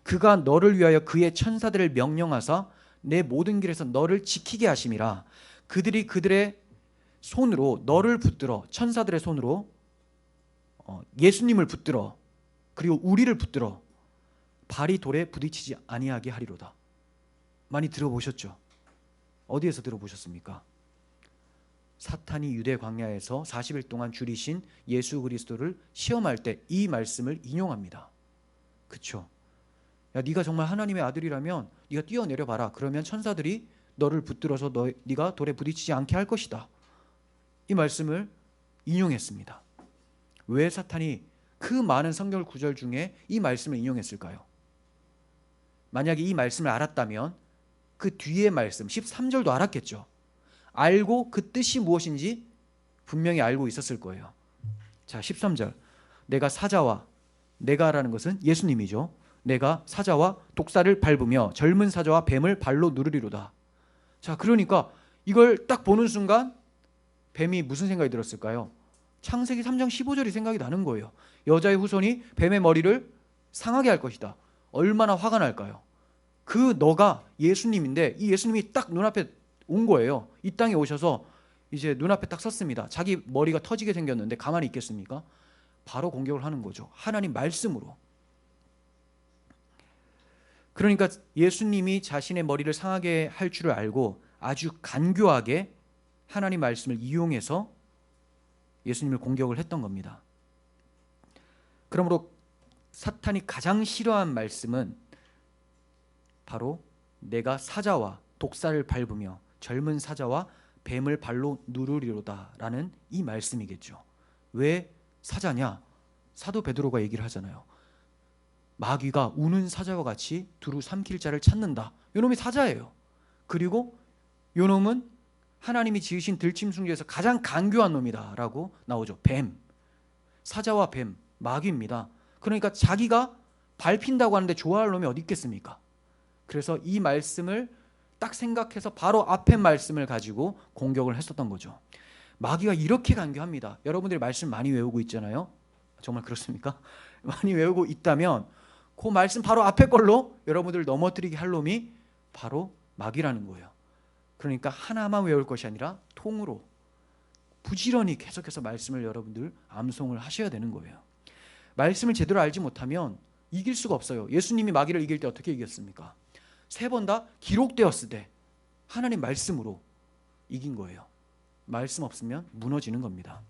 그가 너를 위하여 그의 천사들을 명령하사 내 모든 길에서 너를 지키게 하심이라. 그들이 그들의 손으로 너를 붙들어, 천사들의 손으로 예수님을 붙들어, 그리고 우리를 붙들어 발이 돌에 부딪히지 아니하게 하리로다. 많이 들어보셨죠? 어디에서 들어보셨습니까? 사탄이 유대 광야에서 40일 동안 줄이신 예수 그리스도를 시험할 때 이 말씀을 인용합니다. 그렇죠? 야, 네가 정말 하나님의 아들이라면 네가 뛰어내려 봐라. 그러면 천사들이 너를 붙들어서 네가 돌에 부딪히지 않게 할 것이다. 이 말씀을 인용했습니다. 왜 사탄이 그 많은 성경 구절 중에 이 말씀을 인용했을까요? 만약에 이 말씀을 알았다면 그 뒤에 말씀 13절도 알았겠죠. 알고 그 뜻이 무엇인지 분명히 알고 있었을 거예요. 자, 13절. 내가 사자와, 내가라는 것은 예수님이죠. 내가 사자와 독사를 밟으며 젊은 사자와 뱀을 발로 누르리로다. 자, 그러니까 이걸 딱 보는 순간 뱀이 무슨 생각이 들었을까요? 창세기 3장 15절이 생각이 나는 거예요. 여자의 후손이 뱀의 머리를 상하게 할 것이다. 얼마나 화가 날까요? 그 너가 예수님인데 이 예수님이 딱 눈앞에 온 거예요. 이 땅에 오셔서 이제 눈앞에 딱 섰습니다. 자기 머리가 터지게 생겼는데 가만히 있겠습니까? 바로 공격을 하는 거죠. 하나님 말씀으로. 그러니까 예수님이 자신의 머리를 상하게 할 줄을 알고 아주 간교하게 하나님 말씀을 이용해서 예수님을 공격을 했던 겁니다. 그러므로 사탄이 가장 싫어한 말씀은 바로 내가 사자와 독사를 밟으며 젊은 사자와 뱀을 발로 누르리로다 라는 이 말씀이겠죠. 왜 사자냐? 사도 베드로가 얘기를 하잖아요. 마귀가 우는 사자와 같이 두루 삼킬 자를 찾는다. 요놈이 사자예요. 그리고 요놈은 하나님이 지으신 들짐승 중에서 가장 간교한 놈이다 라고 나오죠. 뱀, 사자와 뱀, 마귀입니다. 그러니까 자기가 밟힌다고 하는데 좋아할 놈이 어디 있겠습니까? 그래서 이 말씀을 딱 생각해서 바로 앞에 말씀을 가지고 공격을 했었던 거죠. 마귀가 이렇게 간교합니다. 여러분들이 말씀 많이 외우고 있잖아요. 정말 그렇습니까? 많이 외우고 있다면 그 말씀 바로 앞에 걸로 여러분들 넘어뜨리게 할 놈이 바로 마귀라는 거예요. 그러니까 하나만 외울 것이 아니라 통으로 부지런히 계속해서 말씀을 여러분들 암송을 하셔야 되는 거예요. 말씀을 제대로 알지 못하면 이길 수가 없어요. 예수님이 마귀를 이길 때 어떻게 이겼습니까? 3번 다 기록되었을 때 하나님 말씀으로 이긴 거예요. 말씀 없으면 무너지는 겁니다.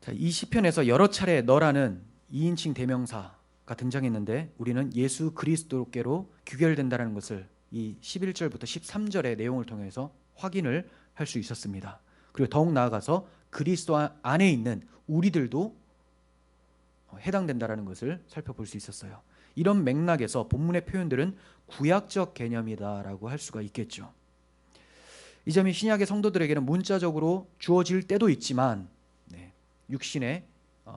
자, 이 시편에서 여러 차례 너라는 2인칭 대명사가 등장했는데 우리는 예수 그리스도께로 귀결된다는 것을 이 11절부터 13절의 내용을 통해서 확인을 할 수 있었습니다. 그리고 더욱 나아가서 그리스도 안에 있는 우리들도 해당된다는 것을 살펴볼 수 있었어요. 이런 맥락에서 본문의 표현들은 구약적 개념이다라고 할 수가 있겠죠. 이 점이 신약의 성도들에게는 문자적으로 주어질 때도 있지만 육신의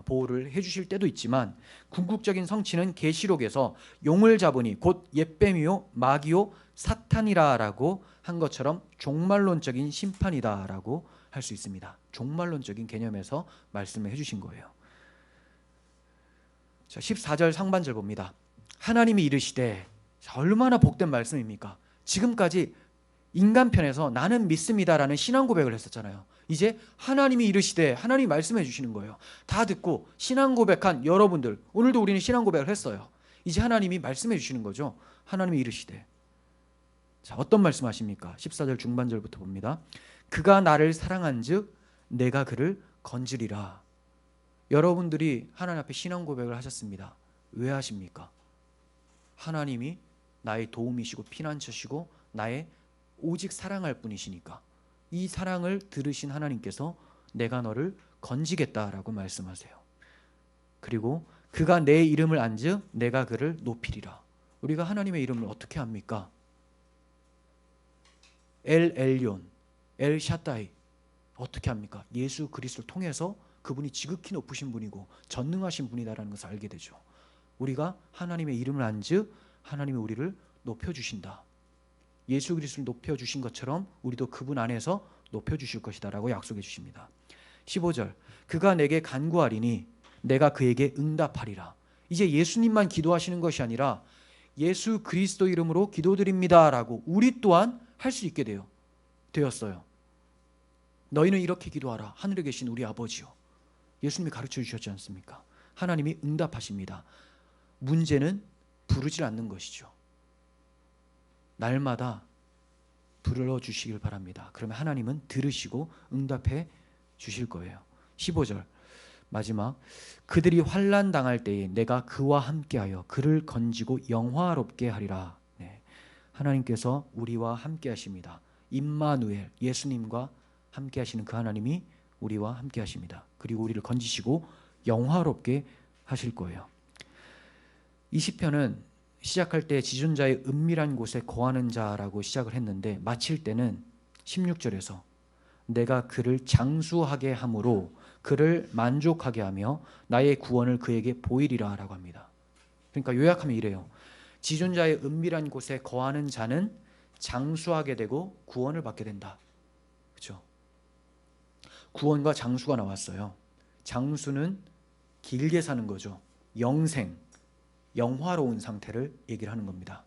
보호를 해주실 때도 있지만 궁극적인 성취는 계시록에서 용을 잡으니 곧 옅뱀이요 마귀요 사탄이라라고 한 것처럼 종말론적인 심판이다라고 할 수 있습니다. 종말론적인 개념에서 말씀을 해주신 거예요. 자, 14절 상반절 봅니다. 하나님이 이르시되, 얼마나 복된 말씀입니까? 지금까지 인간편에서 나는 믿습니다라는 신앙 고백을 했었잖아요. 이제 하나님이 이르시되 하나님이 말씀해 주시는 거예요. 다 듣고 신앙 고백한 여러분들, 오늘도 우리는 신앙 고백을 했어요. 이제 하나님이 말씀해 주시는 거죠. 하나님이 이르시되. 자, 어떤 말씀하십니까? 14절 중반절부터 봅니다. 그가 나를 사랑한즉 내가 그를 건지리라. 여러분들이 하나님 앞에 신앙 고백을 하셨습니다. 왜 하십니까? 하나님이 나의 도움이시고 피난처시고 나의 오직 사랑할 뿐이시니까. 이 사랑을 들으신 하나님께서 내가 너를 건지겠다라고 말씀하세요. 그리고 그가 내 이름을 안즉 내가 그를 높이리라. 우리가 하나님의 이름을 어떻게 합니까? 엘 엘yon, 엘 샤다이. 어떻게 합니까? 예수 그리스도를 통해서 그분이 지극히 높으신 분이고 전능하신 분이다라는 것을 알게 되죠. 우리가 하나님의 이름을 안즉 하나님이 우리를 높여주신다. 예수 그리스도를 높여주신 것처럼 우리도 그분 안에서 높여주실 것이다 라고 약속해 주십니다. 15절 그가 내게 간구하리니 내가 그에게 응답하리라. 이제 예수님만 기도하시는 것이 아니라 예수 그리스도 이름으로 기도드립니다 라고 우리 또한 할 수 있게 되었어요. 너희는 이렇게 기도하라. 하늘에 계신 우리 아버지요. 예수님이 가르쳐 주셨지 않습니까? 하나님이 응답하십니다. 문제는 부르질 않는 것이죠. 날마다 불러주시길 바랍니다. 그러면 하나님은 들으시고 응답해 주실 거예요. 15절 마지막 그들이 환난 당할 때에 내가 그와 함께하여 그를 건지고 영화롭게 하리라. 네. 하나님께서 우리와 함께 하십니다. 임마누엘 예수님과 함께 하시는 그 하나님이 우리와 함께 하십니다. 그리고 우리를 건지시고 영화롭게 하실 거예요. 이 시편은 시작할 때 지존자의 은밀한 곳에 거하는 자라고 시작을 했는데 마칠 때는 16절에서 내가 그를 장수하게 함으로 그를 만족하게 하며 나의 구원을 그에게 보이리라 라고 합니다. 그러니까 요약하면 이래요. 지존자의 은밀한 곳에 거하는 자는 장수하게 되고 구원을 받게 된다. 그렇죠? 구원과 장수가 나왔어요. 장수는 길게 사는 거죠. 영생, 영화로운 상태를 얘기를 하는 겁니다.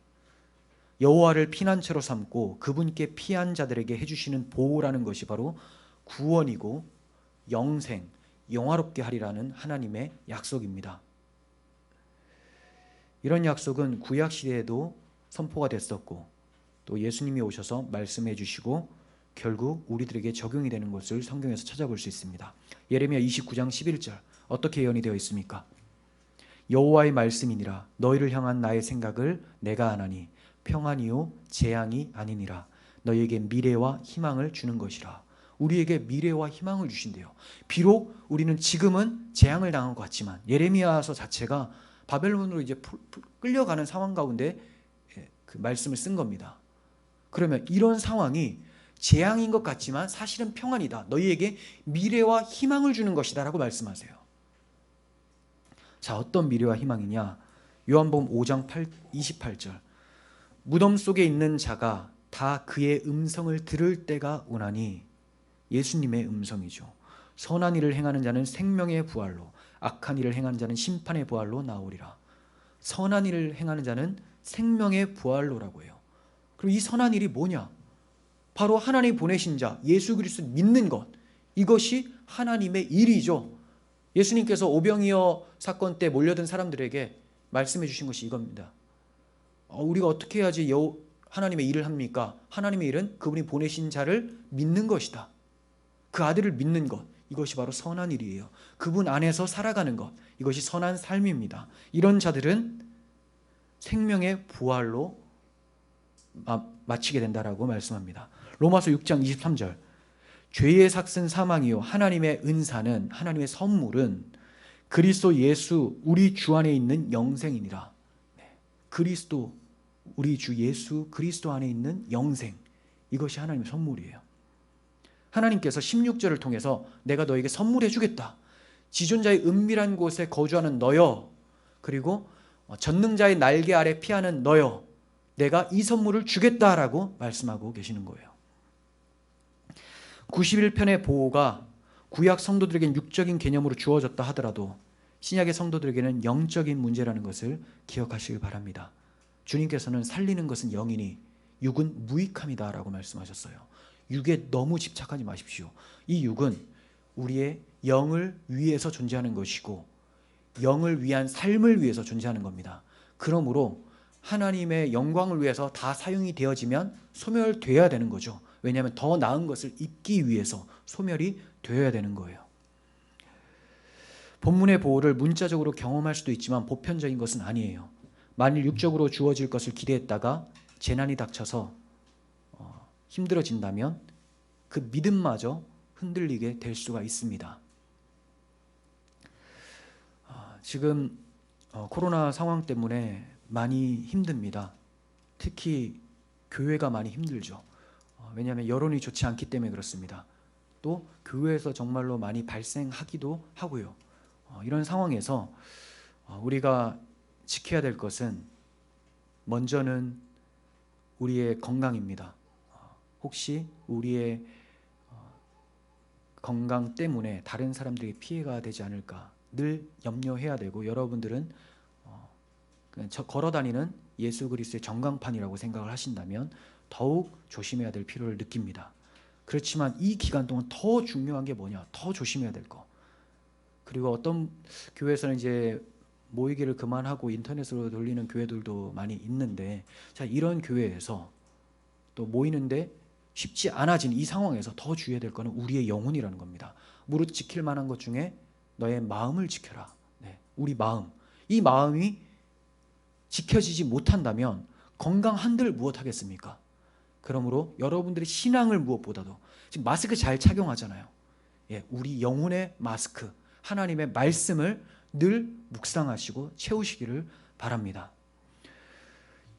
여호와를 피난처로 삼고 그분께 피한 자들에게 해주시는 보호라는 것이 바로 구원이고 영생, 영화롭게 하리라는 하나님의 약속입니다. 이런 약속은 구약 시대에도 선포가 됐었고 또 예수님이 오셔서 말씀해 주시고 결국 우리들에게 적용이 되는 것을 성경에서 찾아볼 수 있습니다. 예레미야 29장 11절 어떻게 예언이 되어 있습니까? 여호와의 말씀이니라 너희를 향한 나의 생각을 내가 아나니 평안이요 재앙이 아니니라 너희에게 미래와 희망을 주는 것이라. 우리에게 미래와 희망을 주신대요. 비록 우리는 지금은 재앙을 당한 것 같지만 예레미야서 자체가 바벨론으로 이제 끌려가는 상황 가운데 그 말씀을 쓴 겁니다. 그러면 이런 상황이 재앙인 것 같지만 사실은 평안이다. 너희에게 미래와 희망을 주는 것이다 라고 말씀하세요. 자, 어떤 미래와 희망이냐? 요한복음 5장 28절 무덤 속에 있는 자가 다 그의 음성을 들을 때가 오나니 예수님의 음성이죠. 선한 일을 행하는 자는 생명의 부활로 악한 일을 행하는 자는 심판의 부활로 나오리라. 선한 일을 행하는 자는 생명의 부활로라고 해요. 그럼 이 선한 일이 뭐냐? 바로 하나님 보내신 자 예수 그리스도 믿는 것, 이것이 하나님의 일이죠. 예수님께서 오병이어 사건 때 몰려든 사람들에게 말씀해 주신 것이 이겁니다. 우리가 어떻게 해야지 하나님의 일을 합니까? 하나님의 일은 그분이 보내신 자를 믿는 것이다. 그 아들을 믿는 것, 이것이 바로 선한 일이에요. 그분 안에서 살아가는 것, 이것이 선한 삶입니다. 이런 자들은 생명의 부활로 마치게 된다라고 말씀합니다. 로마서 6장 23절 죄의 삭은 사망이요 하나님의 은사는, 하나님의 선물은 그리스도 예수 우리 주 안에 있는 영생이니라. 그리스도, 우리 주 예수 그리스도 안에 있는 영생, 이것이 하나님의 선물이에요. 하나님께서 16절을 통해서 내가 너에게 선물해 주겠다. 지존자의 은밀한 곳에 거주하는 너여, 그리고 전능자의 날개 아래 피하는 너여, 내가 이 선물을 주겠다라고 말씀하고 계시는 거예요. 91편의 보호가 구약 성도들에게는 육적인 개념으로 주어졌다 하더라도 신약의 성도들에게는 영적인 문제라는 것을 기억하시길 바랍니다. 주님께서는 살리는 것은 영이니 육은 무익함이다 라고 말씀하셨어요. 육에 너무 집착하지 마십시오. 이 육은 우리의 영을 위해서 존재하는 것이고 영을 위한 삶을 위해서 존재하는 겁니다. 그러므로 하나님의 영광을 위해서 다 사용이 되어지면 소멸되어야 되는 거죠. 왜냐하면 더 나은 것을 입기 위해서 소멸이 되어야 되는 거예요. 본문의 보호를 문자적으로 경험할 수도 있지만 보편적인 것은 아니에요. 만일 육적으로 주어질 것을 기대했다가 재난이 닥쳐서 힘들어진다면 그 믿음마저 흔들리게 될 수가 있습니다. 지금 코로나 상황 때문에 많이 힘듭니다. 특히 교회가 많이 힘들죠. 왜냐하면 여론이 좋지 않기 때문에 그렇습니다. 또 교회에서 정말로 많이 발생하기도 하고요. 이런 상황에서 우리가 지켜야 될 것은 먼저는 우리의 건강입니다. 혹시 우리의 건강 때문에 다른 사람들에게 피해가 되지 않을까 늘 염려해야 되고, 여러분들은 그냥 걸어다니는 예수 그리스도의 전광판이라고 생각을 하신다면 더욱 조심해야 될 필요를 느낍니다. 그렇지만 이 기간 동안 더 중요한 게 뭐냐? 더 조심해야 될 거. 그리고 어떤 교회에서는 이제 모이기를 그만하고 인터넷으로 돌리는 교회들도 많이 있는데, 자, 이런 교회에서 또 모이는데 쉽지 않아진 이 상황에서 더 주의해야 될 것은 우리의 영혼이라는 겁니다. 무릇 지킬 만한 것 중에 너의 마음을 지켜라. 우리 마음, 이 마음이 지켜지지 못한다면 건강 한들 무엇하겠습니까? 그러므로 여러분들의 신앙을 무엇보다도, 지금 마스크 잘 착용하잖아요. 우리 영혼의 마스크, 하나님의 말씀을 늘 묵상하시고 채우시기를 바랍니다.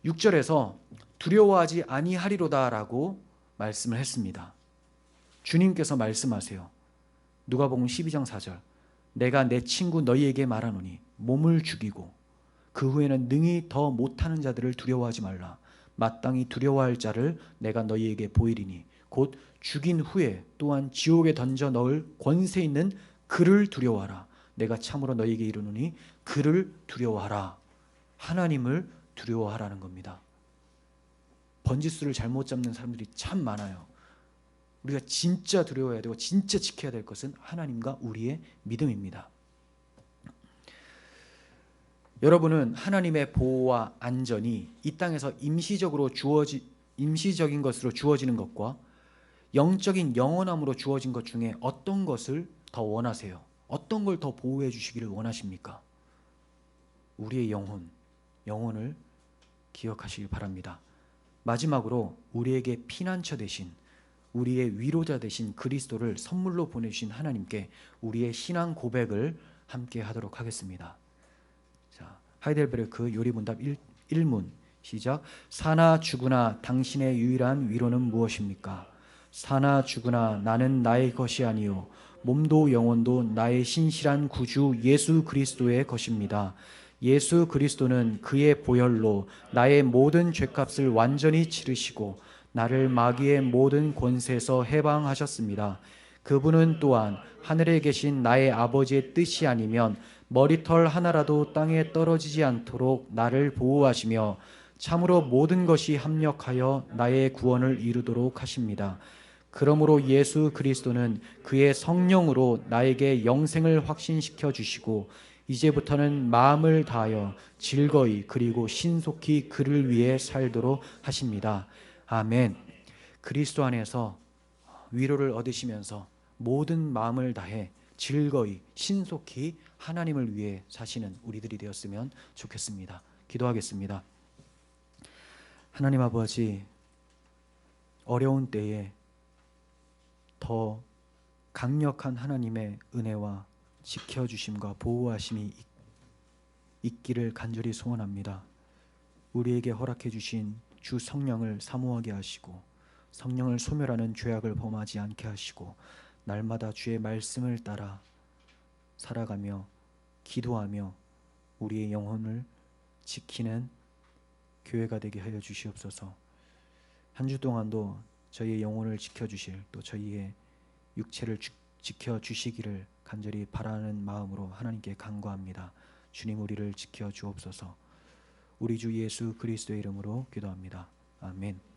6절에서 두려워하지 아니하리로다 라고 말씀을 했습니다. 주님께서 말씀하세요. 누가복음 12장 4절 내가 내 친구 너희에게 말하노니 몸을 죽이고 그 후에는 능히 더 못하는 자들을 두려워하지 말라. 마땅히 두려워할 자를 내가 너희에게 보이리니 곧 죽인 후에 또한 지옥에 던져 넣을 권세 있는 그를 두려워하라. 내가 참으로 너희에게 이르노니 그를 두려워하라. 하나님을 두려워하라는 겁니다. 번지수를 잘못 잡는 사람들이 참 많아요. 우리가 진짜 두려워해야 되고 진짜 지켜야 될 것은 하나님과 우리의 믿음입니다. 여러분은 하나님의 보호와 안전이 이 땅에서 임시적인 것으로 주어지는 것과 영적인 영원함으로 주어진 것 중에 어떤 것을 더 원하세요? 어떤 걸 더 보호해 주시기를 원하십니까? 우리의 영혼을 기억하시길 바랍니다. 마지막으로 우리에게 피난처 되신, 우리의 위로자 되신 그리스도를 선물로 보내주신 하나님께 우리의 신앙 고백을 함께 하도록 하겠습니다. 자, 하이델베르크 요리문답 1문 시작. 사나 죽으나 당신의 유일한 위로는 무엇입니까? 사나 죽으나 나는 나의 것이 아니요 몸도 영혼도 나의 신실한 구주 예수 그리스도의 것입니다. 예수 그리스도는 그의 보혈로 나의 모든 죄값을 완전히 치르시고 나를 마귀의 모든 권세에서 해방하셨습니다. 그분은 또한 하늘에 계신 나의 아버지의 뜻이 아니면 머리털 하나라도 땅에 떨어지지 않도록 나를 보호하시며 참으로 모든 것이 합력하여 나의 구원을 이루도록 하십니다. 그러므로 예수 그리스도는 그의 성령으로 나에게 영생을 확신시켜 주시고 이제부터는 마음을 다하여 즐거이 그리고 신속히 그를 위해 살도록 하십니다. 아멘. 그리스도 안에서 위로를 얻으시면서 모든 마음을 다해 즐거이 신속히 하나님을 위해 사시는 우리들이 되었으면 좋겠습니다. 기도하겠습니다. 하나님 아버지, 어려운 때에 더 강력한 하나님의 은혜와 지켜주심과 보호하심이 있기를 간절히 소원합니다. 우리에게 허락해 주신 주 성령을 사모하게 하시고 성령을 소멸하는 죄악을 범하지 않게 하시고 날마다 주의 말씀을 따라 살아가며 기도하며 우리의 영혼을 지키는 교회가 되게 하여 주시옵소서. 한 주 동안도 저희의 영혼을 지켜주실, 또 저희의 육체를 지켜주시기를 간절히 바라는 마음으로 하나님께 간구합니다. 주님, 우리를 지켜주옵소서. 우리 주 예수 그리스도의 이름으로 기도합니다. 아멘.